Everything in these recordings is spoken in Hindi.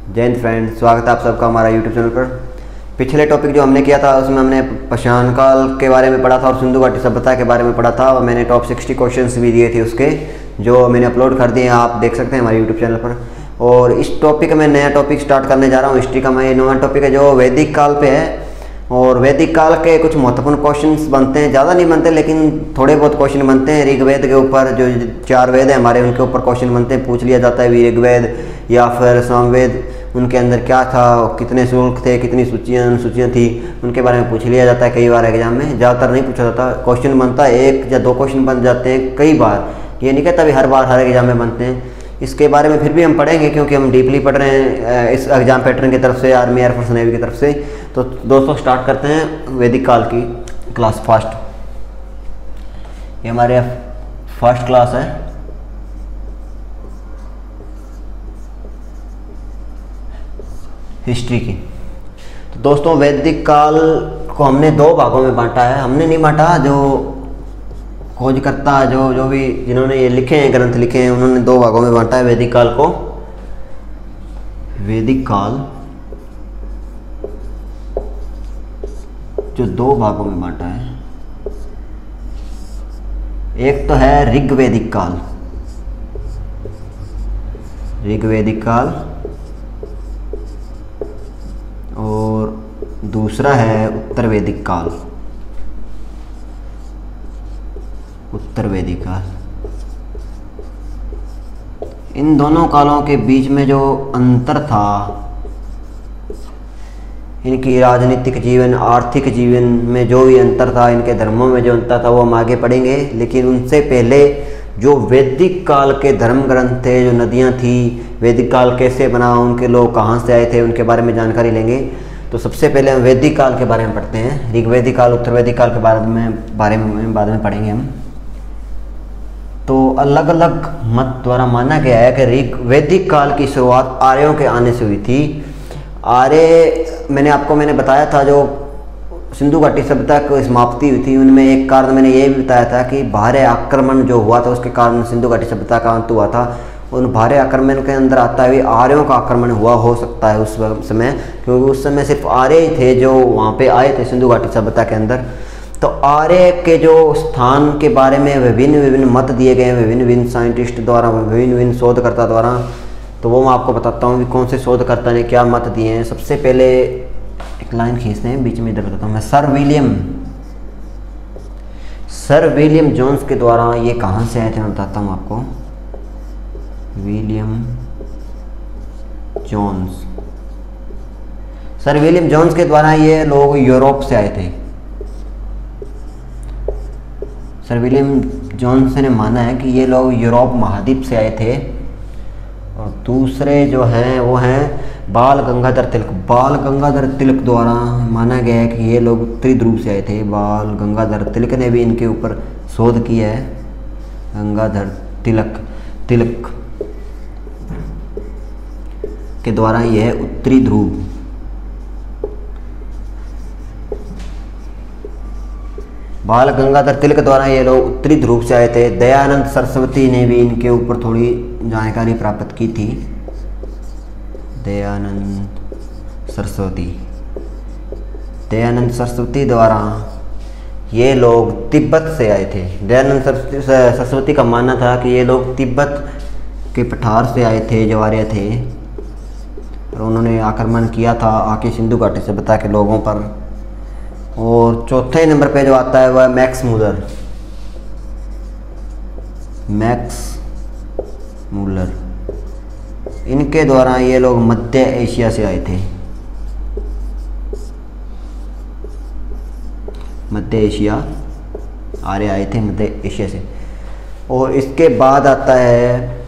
जय हिंद फ्रेंड्स, स्वागत है आप सबका हमारा यूट्यूब चैनल पर। पिछले टॉपिक जो हमने किया था उसमें हमने पाषाण काल के बारे में पढ़ा था और सिंधु घाटी सभ्यता के बारे में पढ़ा था और मैंने टॉप 60 क्वेश्चंस भी दिए थे उसके, जो मैंने अपलोड कर दिए हैं, आप देख सकते हैं हमारे यूट्यूब चैनल पर। और इस टॉपिक में नया टॉपिक स्टार्ट करने जा रहा हूँ। हिस्ट्री का मैं नया टॉपिक है जो वैदिक काल पे है। और वैदिक काल के कुछ महत्वपूर्ण क्वेश्चंस बनते हैं, ज़्यादा नहीं बनते लेकिन थोड़े बहुत क्वेश्चन बनते हैं। ऋग्वेद के ऊपर जो 4 वेद हैं हमारे, उनके ऊपर क्वेश्चन बनते हैं, पूछ लिया जाता है ऋग्वेद या फिर सामवेद, उनके अंदर क्या था, कितने श्लोक थे, कितनी सूचियाँ थी, उनके बारे में पूछ लिया जाता है कई बार एग्जाम में। ज़्यादातर नहीं पूछा जाता, क्वेश्चन बनता है 1 या 2 क्वेश्चन बन जाते हैं कई बार, ये नहीं कहता भी हर बार हर एग्जाम में बनते हैं। इसके बारे में फिर भी हम पढ़ेंगे क्योंकि हम डीपली पढ़ रहे हैं इस एग्जाम पैटर्न की तरफ से, आर्मी एयरफोर्स नेवी की तरफ से। तो दोस्तों स्टार्ट करते हैं वैदिक काल की क्लास फर्स्ट। ये हमारे फर्स्ट क्लास है। हिस्ट्री की। तो दोस्तों वैदिक काल को हमने 2 भागों में बांटा है। हमने नहीं बांटा, जो खोजकर्ता जो भी जिन्होंने ये लिखे हैं, ग्रंथ लिखे हैं, उन्होंने 2 भागों में बांटा है वैदिक काल को। वैदिक काल जो 2 भागों में बांटा है, एक तो है ऋग्वैदिक काल, ऋग्वैदिक काल, और दूसरा है उत्तर वैदिक काल, उत्तर वैदिक काल। इन दोनों कालों के बीच में जो अंतर था, इनकी राजनीतिक जीवन, आर्थिक जीवन में जो भी अंतर था, इनके धर्मों में जो अंतर था, वो हम आगे पढ़ेंगे। लेकिन उनसे पहले जो वैदिक काल के धर्म ग्रंथ थे, जो नदियाँ थी, वैदिक काल कैसे बना, उनके लोग कहाँ से आए थे, उनके बारे में जानकारी लेंगे। तो सबसे पहले हम वैदिक काल के बारे में पढ़ते हैं। ऋग्वैदिक काल, उत्तर वैदिक काल के बारे में बाद में पढ़ेंगे हम। तो अलग अलग मत द्वारा माना गया है कि ऋग्वैदिक काल की शुरुआत आर्यों के आने से हुई थी। आर्य मैंने बताया था, जो सिंधु घाटी सभ्यता की समाप्ति हुई थी, उनमें एक कारण मैंने ये भी बताया था कि भारे आक्रमण जो हुआ था उसके कारण सिंधु घाटी सभ्यता का अंत हुआ था। उन भारे आक्रमण के अंदर आता है आर्यों का आक्रमण हुआ हो सकता है उस समय, क्योंकि उस समय सिर्फ आर्य ही थे जो वहाँ पे आए थे सिंधु घाटी सभ्यता के अंदर। तो आर्य के जो स्थान के बारे में विभिन्न मत दिए गए हैं विभिन्न साइंटिस्ट द्वारा, विभिन्न शोधकर्ता द्वारा। तो वो मैं आपको बताता हूँ कि कौन से शोधकर्ता ने क्या मत दिए हैं। सबसे पहले एक लाइन खींचते हैं, बीच में इधर बताता हूँ मैं। सर विलियम जोन्स के द्वारा ये कहाँ से आए थे मैं बताता हूँ आपको। सर विलियम जोन्स के द्वारा ये लोग यूरोप से आए थे। सर विलियम जोन्स ने माना है कि ये लोग यूरोप महाद्वीप से आए थे। और दूसरे जो हैं वो हैं बाल गंगाधर तिलक द्वारा माना गया है कि ये लोग उत्तरी ध्रुव से आए थे। बाल गंगाधर तिलक ने भी इनके ऊपर शोध किया है। गंगाधर तिलक के द्वारा यह उत्तरी ध्रुव, बाल गंगाधर तिलक द्वारा ये लोग उत्तरी ध्रुव से आए थे। दयानंद सरस्वती ने भी इनके ऊपर थोड़ी जानकारी प्राप्त की थी। दयानंद सरस्वती द्वारा ये लोग तिब्बत से आए थे। दयानंद सरस्वती का मानना था कि ये लोग तिब्बत के पठार से आए थे, जो आर्य थे, और उन्होंने आक्रमण किया था आके सिंधु घाटी सभ्यता के लोगों पर। और चौथे नंबर पे जो आता है वह मैक्स मूलर। इनके द्वारा ये लोग मध्य एशिया से आए थे। मध्य एशिया आर्य आए थे मध्य एशिया से। और इसके बाद आता है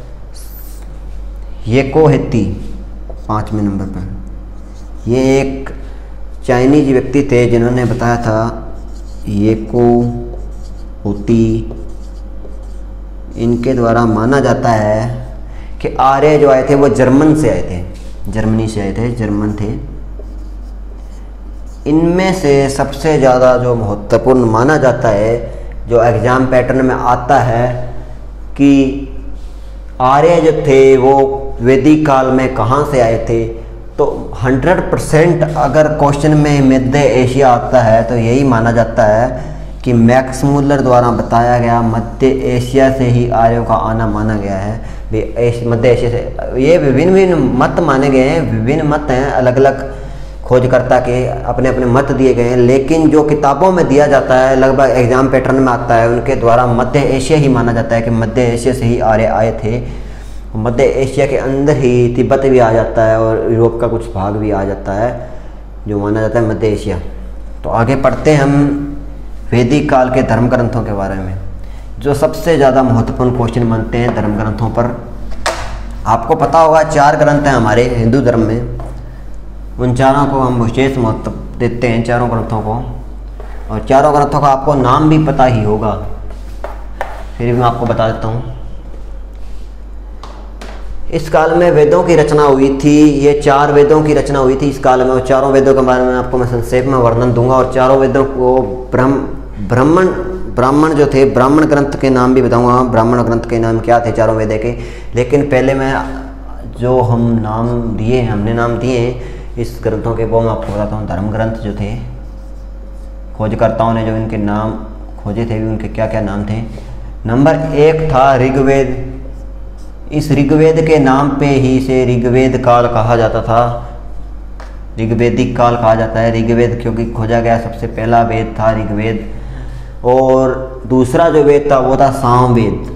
येकोहेती 5वें नंबर पर। ये एक चाइनीज व्यक्ति थे जिन्होंने बताया था येकोहेती। इनके द्वारा माना जाता है कि आर्य जो आए थे वो जर्मन से आए थे, जर्मनी से आए थे, जर्मन थे। इनमें से सबसे ज़्यादा जो महत्वपूर्ण माना जाता है, जो एग्ज़ाम पैटर्न में आता है, कि आर्य जो थे वो वैदिक काल में कहाँ से आए थे तो 100% अगर क्वेश्चन में मध्य एशिया आता है तो यही माना जाता है कि मैक्स मुलर द्वारा बताया गया मध्य एशिया से ही आर्यों का आना माना गया है। मध्य एशिया से ये विभिन्न विभिन्न मत माने गए हैं, विभिन्न मत हैं, अलग अलग खोजकर्ता के अपने अपने मत दिए गए हैं, लेकिन जो किताबों में दिया जाता है लगभग एग्जाम पैटर्न में आता है उनके द्वारा मध्य एशिया ही माना जाता है कि मध्य एशिया से ही आर्य आए थे। मध्य एशिया के अंदर ही तिब्बत भी आ जाता है और यूरोप का कुछ भाग भी आ जाता है जो माना जाता है मध्य एशिया। तो आगे पढ़ते हैं हम वैदिक काल के धर्म ग्रंथों के बारे में, जो सबसे ज़्यादा महत्वपूर्ण क्वेश्चन बनते हैं धर्म ग्रंथों पर। आपको पता होगा 4 ग्रंथ हैं हमारे हिंदू धर्म में, उन चारों को हम विशेष महत्व देते हैं, चारों ग्रंथों को, और चारों ग्रंथों का आपको नाम भी पता ही होगा, फिर भी मैं आपको बता देता हूँ। इस काल में वेदों की रचना हुई थी, ये 4 वेदों की रचना हुई थी इस काल में, और चारों वेदों के बारे में आपको मैं संक्षेप में वर्णन दूंगा। और चारों वेदों को ब्राह्मण जो थे, ब्राह्मण ग्रंथ के नाम भी बताऊंगा, ब्राह्मण ग्रंथ के नाम क्या थे चारों वेद के। लेकिन पहले मैं जो हम नाम दिए हैं, हमने नाम दिए हैं इस ग्रंथों के, वो मैं आपको बताता हूँ। धर्म ग्रंथ जो थे, खोजकर्ताओं ने जो इनके नाम खोजे थे उनके क्या क्या नाम थे। नंबर 1 था ऋग्वेद। इस ऋग्वेद के नाम पे ही से ऋग्वेद काल कहा जाता था, ऋग्वेदिक काल कहा जाता है। ऋग्वेद क्योंकि खोजा गया सबसे पहला वेद था ऋग्वेद। और दूसरा जो वेद था वो था सामवेद,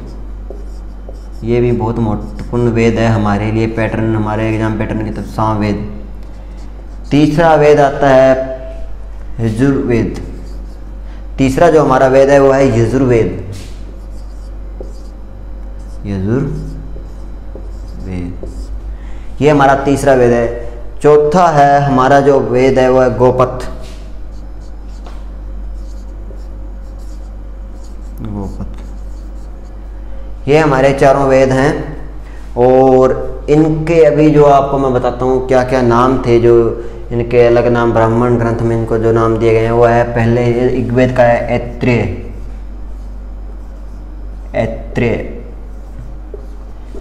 ये भी बहुत महत्वपूर्ण वेद है हमारे लिए, पैटर्न हमारे एग्जाम पैटर्न की तरफ, सामवेद। तीसरा वेद आता है यजुर्वेद। तीसरा जो हमारा वेद है वो है यजुर्वेद, यजुर्वेद, ये हमारा तीसरा वेद है। चौथा है हमारा जो वेद है वो है गोपथ, ये हमारे चारों वेद हैं। और इनके अभी जो आपको मैं बताता हूँ क्या क्या नाम थे, जो इनके अलग नाम ब्राह्मण ग्रंथ में इनको जो नाम दिए गए हैं वो है, पहले ऋग्वेद का है ऐत्रेय, ऐत्रेय,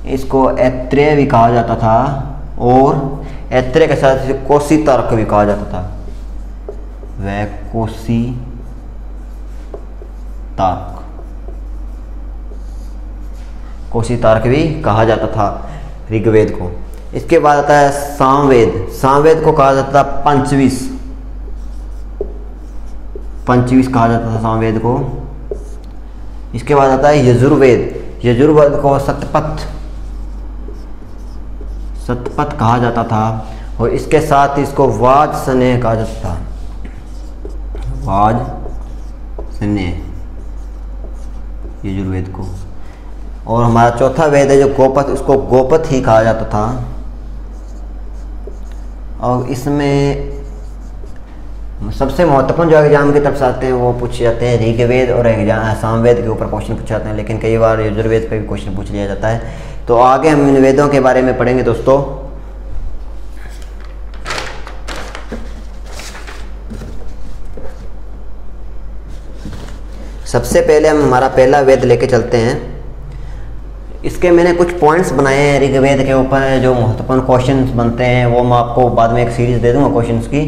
इसको ऐत्रेय भी कहा जाता था, और ऐत्रेय के साथ इसे कोसी तर्क भी कहा जाता था, वह कोसी तर्क, कोसी तर्क भी कहा जाता था ऋग्वेद को। इसके बाद आता है सामवेद। सामवेद को कहा जाता था पंचविश, पंचविश कहा जाता था सामवेद को। इसके बाद आता है यजुर्वेद। यजुर्वेद को सतपथ, सतपथ कहा जाता था। और इसके साथ इसको वाजसनेय कहा जाता था, वाजसनेय यजुर्वेद को। और हमारा चौथा वेद है जो गोपथ, उसको गोपथ ही कहा जाता था। और इसमें सबसे महत्वपूर्ण जो एग्जाम की तरफ से आते हैं वो पूछे जाते हैं ऋग्वेद और सामवेद के ऊपर क्वेश्चन पूछे जाते हैं, लेकिन कई बार यजुर्वेद पे भी क्वेश्चन पूछ लिया जाता है। तो आगे हम इन वेदों के बारे में पढ़ेंगे दोस्तों। सबसे पहले हम हमारा पहला वेद लेके चलते हैं। इसके मैंने कुछ पॉइंट्स बनाए हैं ऋग्वेद के ऊपर, जो महत्वपूर्ण क्वेश्चन्स बनते हैं, वो मैं आपको बाद में एक सीरीज़ दे दूंगा क्वेश्चंस की।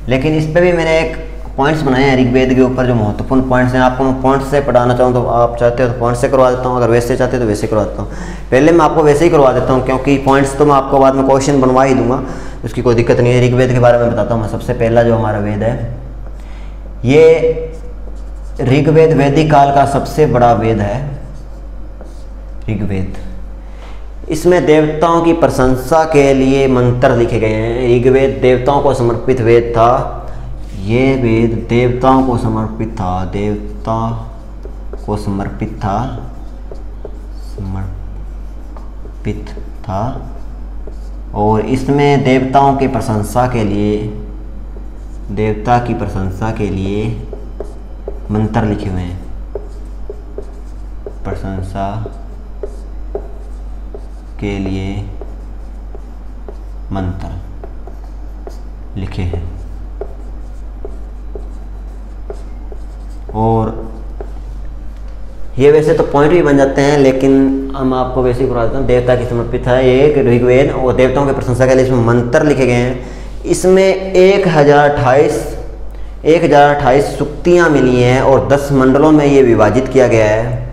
लेकिन इस पे भी मैंने एक पॉइंट्स बनाए हैं ऋग्वेद के ऊपर, जो महत्वपूर्ण पॉइंट्स हैं। आपको मैं पॉइंट्स से पढ़ाना चाहूँ तो आप चाहते हो तो पॉइंट्स से करवा देता हूँ, अगर वैसे चाहते हो तो वैसे करवा देता हूँ। पहले मैं आपको वैसे ही करवा देता हूँ, क्योंकि पॉइंट्स तो मैं आपको बाद में क्वेश्चन बनवा ही दूंगा, उसकी कोई दिक्कत नहीं है। ऋग्वेद के बारे में बताता हूँ मैं। सबसे पहला जो हमारा वेद है, ये ऋग्वेद वैदिक काल का सबसे बड़ा वेद है ऋग्वेद। इसमें देवताओं की प्रशंसा के लिए मंत्र लिखे गए हैं। ऋग्वेद देवताओं को समर्पित वेद था, ये वेद देवताओं को समर्पित था, देवता को समर्पित था, समर्पित था। और इसमें देवताओं की प्रशंसा के लिए, देवता की प्रशंसा के लिए मंत्र लिखे हुए हैं, प्रशंसा के लिए मंत्र लिखे हैं। और ये वैसे तो पॉइंट भी बन जाते हैं, लेकिन हम आपको वैसे ही करवा देता हूँ। देवता की समर्पित है ये ऋग्वेद, और देवताओं की प्रशंसा के लिए इसमें मंत्र लिखे गए हैं। इसमें 1028 सूक्तियाँ मिली हैं और 10 मंडलों में ये विभाजित किया गया है।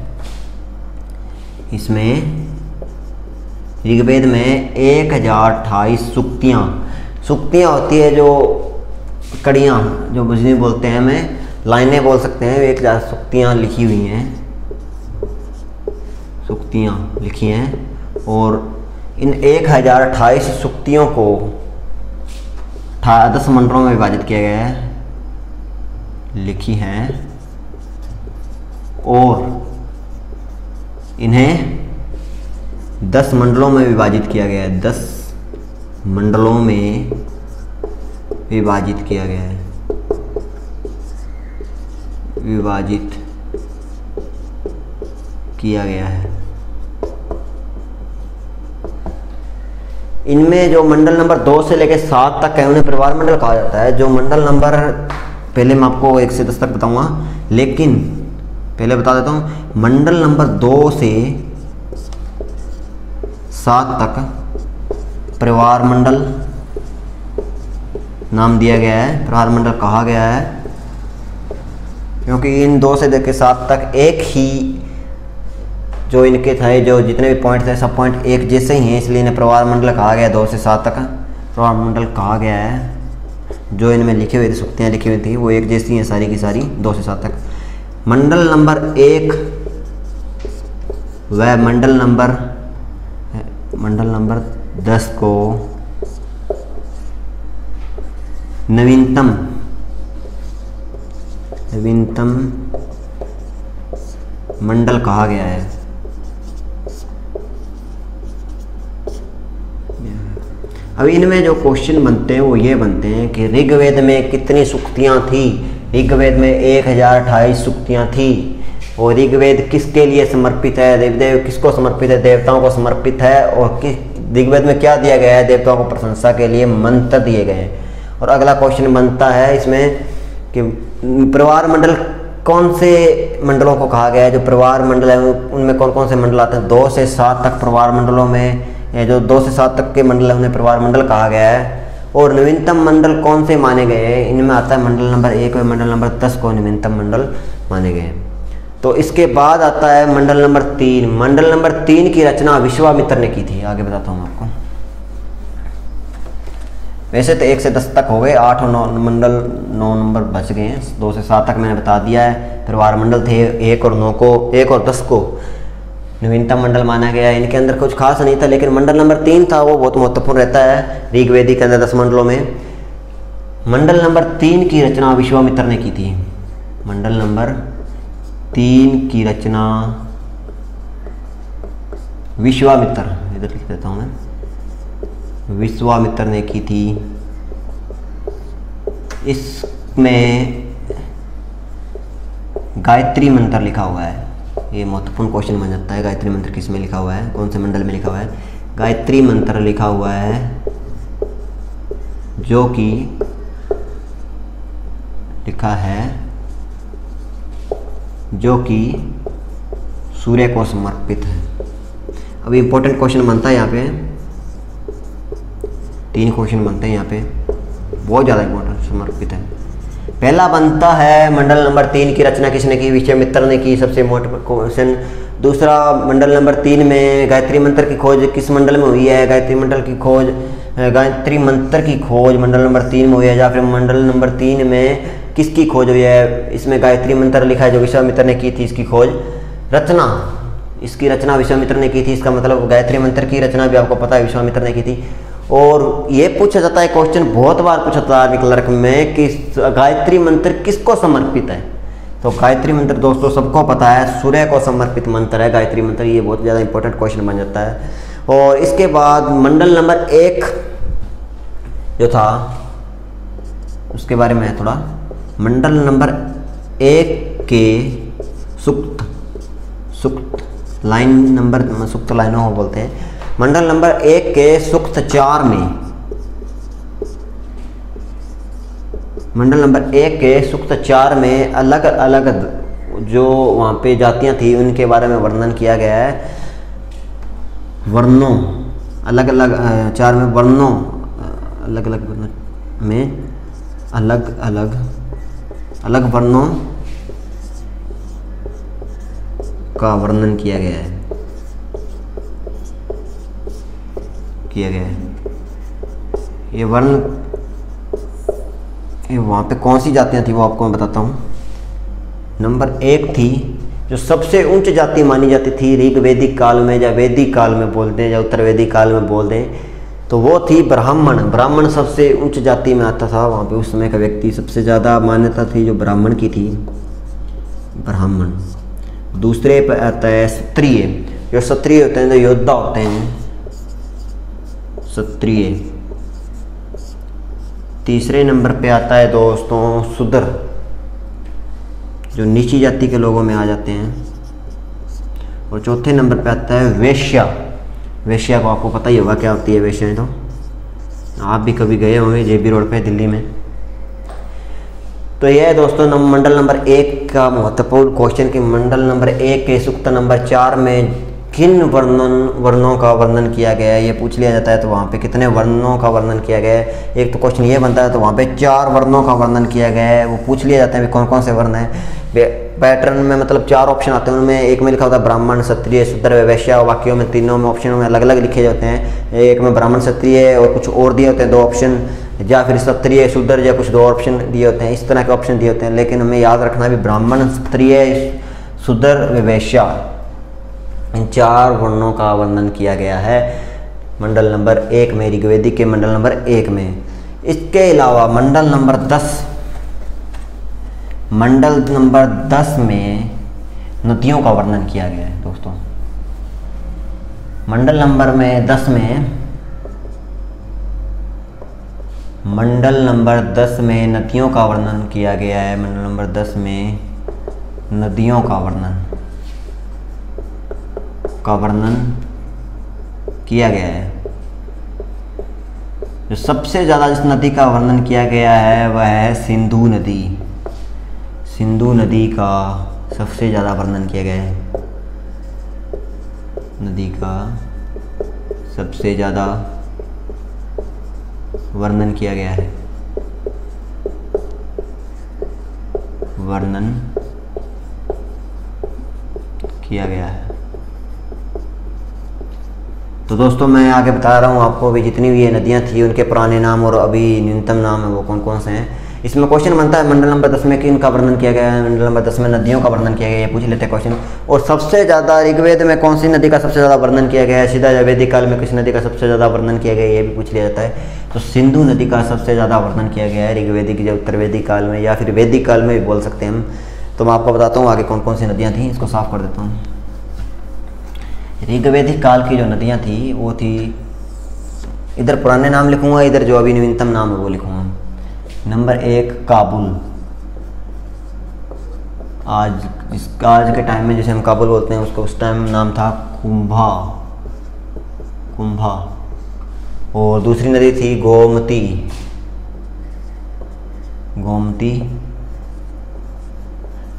इसमें ऋग्वेद में 1028 सूक्तियाँ होती है, जो कड़ियाँ, जो बुझनी बोलते हैं, हमें लाइनें बोल सकते हैं। 1000 सूक्तियाँ लिखी हुई हैं, सूक्तियाँ लिखी हैं, और इन 1028 सूक्तियों को 10 मंडलों में विभाजित किया गया है, लिखी हैं, और इन्हें 10 मंडलों में विभाजित किया गया है। 10 मंडलों में विभाजित किया गया है, विभाजित किया गया है। इनमें जो मंडल नंबर 2 से लेकर 7 तक है उन्हें परिवार मंडल कहा जाता है। जो मंडल नंबर, पहले मैं आपको 1 से 10 तक बताऊंगा, लेकिन पहले बता देता हूँ। मंडल नंबर 2 से 7 तक परिवार मंडल नाम दिया गया है, परिवार मंडल कहा गया है, क्योंकि इन 2 से लेकर 7 तक एक ही जो इनके थे, जो जितने भी पॉइंट थे सब पॉइंट एक जैसे ही हैं, इसलिए इन्हें परिवार मंडल कहा गया। 2 से 7 तक परिवार मंडल कहा गया है। जो इनमें लिखे हुए थे, सूक्तियाँ लिखी हुई थी, वो एक जैसी हैं सारी की सारी 2 से 7 तक। मंडल नंबर 1 व मंडल नंबर 10 को नवीनतम मंडल कहा गया है। अब इनमें जो क्वेश्चन बनते हैं वो ये बनते हैं कि ऋग्वेद में कितनी सूक्तियाँ थी। ऋग्वेद में 1028 सूक्तियाँ थी, और ऋग्वेद किसके लिए समर्पित है, देवदेव किसको समर्पित है, देवताओं को समर्पित है। और ऋग्वेद में क्या दिया गया है, देवताओं को प्रशंसा के लिए मंत्र दिए गए हैं। और अगला क्वेश्चन बनता है इसमें कि परिवार मंडल कौन से मंडलों को कहा गया है। जो परिवार मंडल है उनमें कौन कौन से मंडल आते हैं। 2 से 7 तक परिवार मंडलों में, जो 2 से 7 तक के मंडल है उन्हें परिवार मंडल कहा गया है। और नवीनतम मंडल कौन से माने गए हैं, इनमें आता है मंडल नंबर 1 और मंडल नंबर 10 को नवीनतम मंडल माने गए हैं। तो इसके बाद आता है मंडल नंबर 3। मंडल नंबर 3 की रचना विश्वामित्र ने की थी। आगे बताता हूँ आपको। वैसे तो 1 से 10 तक हो गए, 8 और 9 मंडल 9 नंबर बच गए हैं। 2 से 7 तक मैंने बता दिया है। परिवार मंडल थे 1 और 10 को नवीनतम मंडल माना गया। इनके अंदर कुछ खास नहीं था, लेकिन मंडल नंबर 3 था वो बहुत महत्वपूर्ण रहता है ऋग्वेदी के अंदर 10 मंडलों में। मंडल नंबर 3 की रचना विश्वामित्र ने की थी। मंडल नंबर 3 की रचना विश्वामित्र, इधर लिख देता हूँ मैं, विश्वामित्र ने की थी। इसमें गायत्री मंत्र लिखा हुआ है। ये महत्वपूर्ण क्वेश्चन बन जाता है। गायत्री मंत्र किस में लिखा हुआ है, कौन से मंडल में लिखा हुआ है। गायत्री मंत्र लिखा हुआ है, जो कि लिखा है, जो कि सूर्य को समर्पित है। अब इंपॉर्टेंट क्वेश्चन बनता है यहाँ पे, 3 क्वेश्चन बनते हैं यहाँ पे, बहुत ज़्यादा इंपॉर्टेंट समर्पित है। पहला बनता है मंडल नंबर 3 की रचना किसने की, विश्वामित्र ने की, सबसे इम्पोर्टेंट क्वेश्चन। दूसरा, मंडल नंबर 3 में गायत्री मंत्र की खोज किस मंडल में हुई है, गायत्री मंत्र की खोज मंडल नंबर 3 में हुई है, या फिर मंडल नंबर 3 में किसकी खोज हुई है। इसमें गायत्री मंत्र लिखा है जो विश्वामित्र ने की थी, इसकी खोज। रचना, इसकी रचना विश्वामित्र ने की थी, इसका मतलब गायत्री मंत्र की रचना भी आपको पता है विश्वामित्र ने की थी। और ये पूछा जाता है क्वेश्चन, बहुत बार पूछा जाता है क्लर्क में कि गायत्री मंत्र किसको समर्पित है। तो गायत्री मंत्र दोस्तों सबको पता है, सूर्य को समर्पित मंत्र है गायत्री मंत्र। ये बहुत ज़्यादा इंपॉर्टेंट क्वेश्चन बन जाता है। और इसके बाद मंडल नंबर 1 जो था उसके बारे में थोड़ा। मंडल नंबर 1 के सुक्त लाइनों को बोलते हैं। मंडल नंबर 1 के सूक्त 4 में, मंडल नंबर 1 के सूक्त 4 में अलग अलग जो वहाँ पे जातियाँ थी उनके बारे में वर्णन किया गया है। वर्णों अलग अलग 4 में वर्णों अलग अलग में अलग वर्णों का वर्णन किया गया है ये वर्ण, ये वहाँ पे कौन सी जातियाँ थी वो आपको मैं बताता हूँ। नंबर 1 थी जो सबसे उच्च जाति मानी जाती थी ऋग वैदिक काल में, या वैदिक काल में बोलते हैं या उत्तर वैदिक काल में बोलते हैं, तो वो थी ब्राह्मण। ब्राह्मण सबसे उच्च जाति में आता था वहाँ पे उस समय का व्यक्ति, सबसे ज़्यादा मान्यता थी जो ब्राह्मण की थी, ब्राह्मण। दूसरे पर आता है क्षत्रिय, जो क्षत्रिय होते हैं जो योद्धा होते हैं, क्षत्रिय। तीसरे नंबर पे आता है दोस्तों शूद्र, जो नीची जाति के लोगों में आ जाते हैं। और चौथे नंबर पे आता है वैश्या। वैश्या को आपको पता ही होगा क्या होती है वैश्या, तो आप भी कभी गए होंगे जेबी रोड पे दिल्ली में। तो यह है दोस्तों मंडल नंबर 1 का महत्वपूर्ण क्वेश्चन कि मंडल नंबर 1 के सूक्त नंबर 4 में किन वर्णों का वर्णन किया गया है, ये पूछ लिया जाता है। तो वहाँ पे कितने वर्णों का वर्णन किया गया है, एक तो क्वेश्चन ये बनता है, तो वहाँ पे 4 वर्णों का वर्णन किया गया है। वो पूछ लिया जाता है कौन कौन से वर्ण हैं। पैटर्न में मतलब 4 ऑप्शन आते हैं, उनमें एक में लिखा होता है ब्राह्मण, क्षत्रिय, शूद्र, वैश्य। वाक्यों में तीनों में ऑप्शनों में अलग अलग लिखे जाते हैं। एक में ब्राह्मण, क्षत्रिय और कुछ और दिए होते हैं 2 ऑप्शन, या फिर क्षत्रिय, शूद्र या कुछ 2 ऑप्शन दिए होते हैं। इस तरह के ऑप्शन दिए होते हैं, लेकिन हमें याद रखना भी ब्राह्मण, क्षत्रिय, शूद्र, वैश्य, इन 4 वर्णों का वर्णन किया गया है मंडल नंबर 1 में, ऋग्वेदिक के मंडल नंबर 1 में। इसके अलावा मंडल नंबर 10 में नदियों का वर्णन किया गया है दोस्तों। मंडल नंबर 10 में नदियों का वर्णन किया गया है। मंडल नंबर 10 में नदियों का वर्णन किया गया है। जो सबसे ज़्यादा जिस नदी का वर्णन किया गया है वह है सिंधु नदी। सिंधु नदी का सबसे ज़्यादा वर्णन किया गया है। नदी का सबसे ज़्यादा वर्णन किया गया है। वर्णन किया गया है। तो दोस्तों मैं आगे बता रहा हूँ आपको भी जितनी भी ये नदियाँ थी उनके पुराने नाम और अभी न्यूनतम नाम है वो कौन कौन से हैं। इसमें क्वेश्चन बनता है मंडल नंबर 10 में किन का वर्णन किया गया है। मंडल नंबर 10 में नदियों का वर्णन किया गया है, ये पूछ लेते हैं क्वेश्चन। और सबसे ज़्यादा ऋग्वेद में कौन सी नदी का सबसे ज़्यादा वर्णन किया गया है, सीधा या वैदिक काल में किस नदी का सबसे ज़्यादा वर्णन किया गया है, ये भी पूछ लिया जाता है। तो सिंधु नदी का सबसे ज़्यादा वर्णन किया गया है ऋग्वेदिक या उत्तर वैदिक काल में, या फिर वैदिक काल में भी बोल सकते हैं हम। तो मैं आपको बताता हूँ आगे कौन कौन सी नदियाँ थी, इसको साफ कर देता हूँ। ऋग्वेदिक काल की जो नदियाँ थी वो थी, इधर पुराने नाम लिखूंगा, इधर जो अभी नवीनतम नाम है वो लिखूंगा। नंबर 1 काबुल। आज के टाइम में जैसे हम काबुल बोलते हैं उसको उस टाइम नाम था कुंभा। और दूसरी नदी थी गोमती।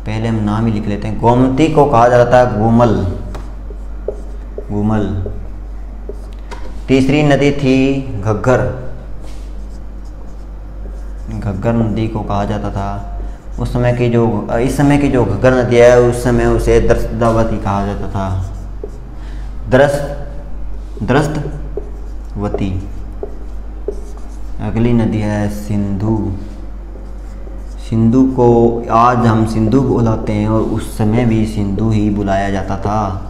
पहले हम नाम ही लिख लेते हैं। गोमती को कहा जाता है गुमल। तीसरी नदी थी घग्गर नदी को कहा जाता था। इस समय की जो घग्गर नदी है उस समय उसे द्रष्टावती कहा जाता था। द्रष्टवती। अगली नदी है सिंधु को आज हम सिंधु बुलाते हैं और उस समय भी सिंधु ही बुलाया जाता था।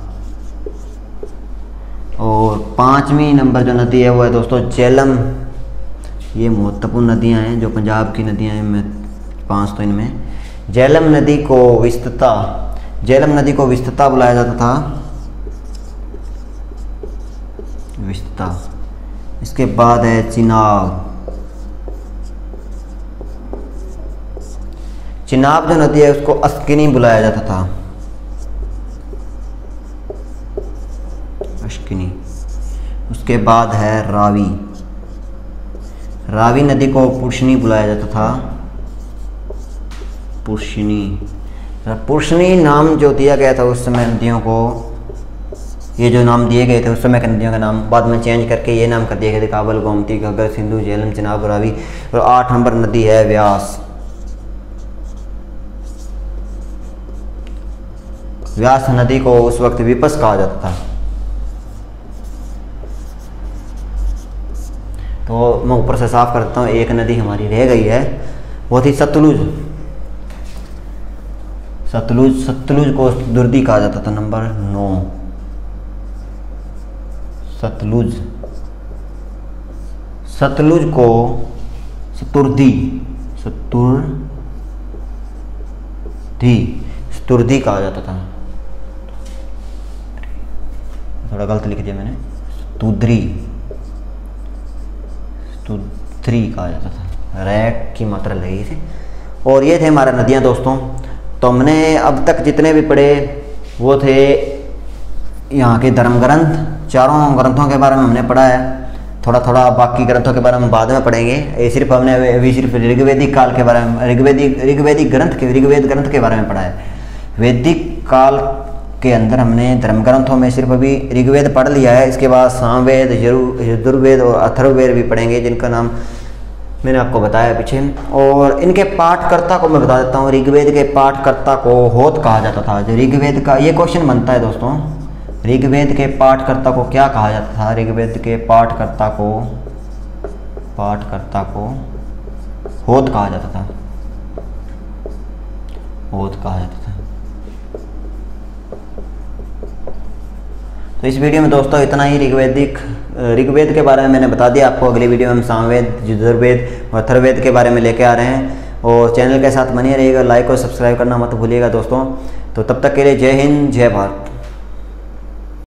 और 5वीं नंबर जो नदी है वो है दोस्तों झेलम। ये महत्वपूर्ण नदियां हैं जो पंजाब की नदियां हैं, मैं 5 तो इनमें। झेलम नदी को विस्तृता बुलाया जाता था। विस्तृता। इसके बाद है चिनाब जो नदी है उसको अस्किनी बुलाया जाता था। अस्किनी। उसके बाद है रावी नदी को पुष्णी बुलाया जाता था। पुष्णी। पुरुषनी नाम जो दिया गया था उस समय नदियों को, ये जो नाम दिए गए थे उस समय के नदियों का नाम बाद में चेंज करके ये नाम कर दिया गया था काबल, गोमती, घग्गर, सिंधु, झेलम, चिनाब, रावी। और 8 नंबर नदी है व्यास। व्यास नदी को उस वक्त विपस कहा जाता था। तो मैं ऊपर से साफ करता हूँ, एक नदी हमारी रह गई है, वो थी सतलुज। सतलुज को दुर्दी कहा जाता था। नंबर 9 सतलुज को सतुर्दी कहा जाता था। थोड़ा गलत लिख दिया मैंने, स्तुत्री कहा जाता था, रैक की मात्रा लगी थी। और ये थे हमारा नदियाँ दोस्तों। तो हमने अब तक जितने भी पढ़े वो थे यहाँ के धर्म ग्रंथ, चारों ग्रंथों के बारे में हमने पढ़ा है। थोड़ा थोड़ा बाकी ग्रंथों के बारे में बाद में पढ़ेंगे। ये सिर्फ हमने अभी सिर्फ ऋग्वेदिक काल के बारे में, ऋग्वेद ग्रंथ के बारे में पढ़ा है। वैदिक काल के अंदर हमने धर्म ग्रंथों में सिर्फ अभी ऋग्वेद पढ़ लिया है। इसके बाद सामवेद, यजुर्वेद और अथर्ववेद भी पढ़ेंगे, जिनका नाम मैंने आपको बताया पीछे। और इनके पाठकर्ता को मैं बता देता हूँ। ऋग्वेद के पाठकर्ता को होत कहा जाता था। जो ऋग्वेद का ये क्वेश्चन बनता है दोस्तों, ऋग्वेद के पाठकर्ता को क्या कहा जाता था? ऋग्वेद के पाठकर्ता को होत कहा जाता था। तो इस वीडियो में दोस्तों इतना ही। ऋग्वेद के बारे में मैंने बता दिया आपको। अगली वीडियो में हम सामवेद, यजुर्वेद और अथर्ववेद के बारे में लेके आ रहे हैं। और चैनल के साथ बने रहिएगा, लाइक और सब्सक्राइब करना मत भूलिएगा दोस्तों। तो तब तक के लिए जय हिंद, जय भारत।